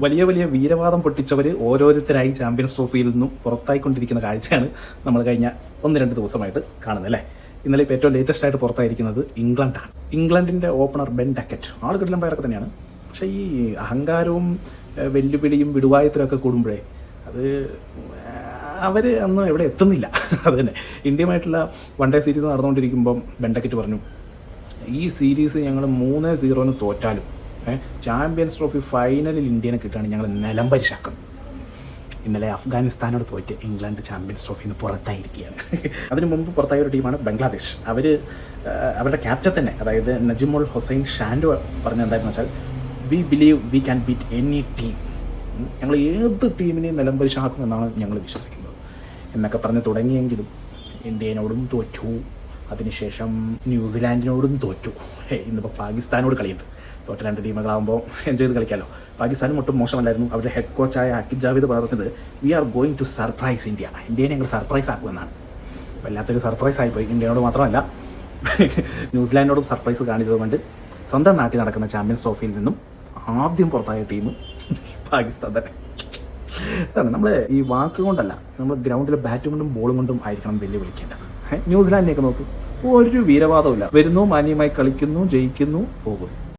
വലിയ വലിയ വീരവാദം പൊട്ടിച്ചവർ ഓരോരുത്തരായി ചാമ്പ്യൻസ് ട്രോഫിയിൽ നിന്നും പുറത്തായിക്കൊണ്ടിരിക്കുന്ന കാഴ്ചയാണ് നമ്മൾ കഴിഞ്ഞ 1-2 ദിവസമായിട്ട് കാണുന്നത് അല്ലേ. ഇന്നലെ ഇപ്പോൾ ഏറ്റവും ലേറ്റസ്റ്റ് ആയിട്ട് പുറത്തായിരിക്കുന്നത് ഇംഗ്ലണ്ടാണ്. ഇംഗ്ലണ്ടിൻ്റെ ഓപ്പണർ ബെൻ ഡക്കറ്റ് ആൾ കിടലം പയറൊക്കെ തന്നെയാണ്. പക്ഷേ ഈ അഹങ്കാരവും വെല്ലുവിളിയും വിടുവായത്തിലൊക്കെ കൂടുമ്പോഴേ അത് അവർ അന്ന് എവിടെ എത്തുന്നില്ല. അത് തന്നെ ഇന്ത്യയുമായിട്ടുള്ള 1 ഡേ സീരീസ് നടന്നുകൊണ്ടിരിക്കുമ്പം ബെൻ ഡക്കറ്റ് പറഞ്ഞു, ഈ സീരീസ് ഞങ്ങൾ 3-0 തോറ്റാലും ചാമ്പ്യൻസ് ട്രോഫി ഫൈനലിൽ ഇന്ത്യനെ കിട്ടുകയാണെങ്കിൽ ഞങ്ങൾ നിലംപരിശാക്കും. ഇന്നലെ അഫ്ഗാനിസ്ഥാനോട് തോറ്റ് ഇംഗ്ലണ്ട് ചാമ്പ്യൻസ് ട്രോഫിയിൽ നിന്ന് പുറത്തായിരിക്കുകയാണ്. അതിനു മുമ്പ് പുറത്തായ ഒരു ടീമാണ് ബംഗ്ലാദേശ്. അവരുടെ ക്യാപ്റ്റൻ തന്നെ, അതായത് നജിമുൽ ഹുസൈൻ ഷാൻഡോ പറഞ്ഞ എന്താണെന്ന് വെച്ചാൽ, we believe we can beat any team. ഞങ്ങൾ ഏത് ടീമിനെയും നിലംപരിശാക്കുമെന്നാണ് ഞങ്ങൾ വിശ്വസിക്കുന്നത് എന്നൊക്കെ പറഞ്ഞ് തുടങ്ങിയെങ്കിലും ഇന്ത്യനോടും തോറ്റു. അതിനുശേഷം ന്യൂസിലാൻഡിനോടും തോറ്റു. ഇന്നിപ്പോൾ പാകിസ്ഥാനോട് കളിയുണ്ട്. തോറ്റ 2 ടീമുകളാകുമ്പോൾ എൻജോയ് ചെയ്ത് കളിക്കാമല്ലോ. പാകിസ്ഥാനും ഒട്ടും മോശമല്ലായിരുന്നു. അവരുടെ ഹെഡ് കോച്ചായ ഹക്കീം ജാവേദ് പറഞ്ഞത്, we are going to surprise ഇന്ത്യനെ ഞങ്ങൾ സർപ്രൈസ് ആക്കുമെന്നാണ്. വല്ലാത്തൊരു സർപ്രൈസ് ആയിപ്പോയി. ഇന്ത്യനോട് മാത്രമല്ല ന്യൂസിലാൻഡിനോടും സർപ്രൈസ് കാണിച്ചതുകൊണ്ട് സ്വന്തം നാട്ടിൽ നടക്കുന്ന ചാമ്പ്യൻസ് ട്രോഫിയിൽ നിന്നും ആദ്യം പുറത്തായ ടീം പാകിസ്ഥാൻ തന്നെ. അതാണ് നമ്മൾ ഈ വാക്ക് കൊണ്ടല്ല, നമ്മൾ ഗ്രൗണ്ടിൽ ബാറ്റും കൊണ്ടും ബോളും കൊണ്ടും ആയിരിക്കണം വെല്ലുവിളിക്കേണ്ടത്. ന്യൂസിലാൻഡിനെയൊക്കെ നോക്ക്, ഒരു വീരവാദവും ഇല്ല. വരുന്നു, മാന്യമായി കളിക്കുന്നു, ജയിക്കുന്നു, പോകുന്നു.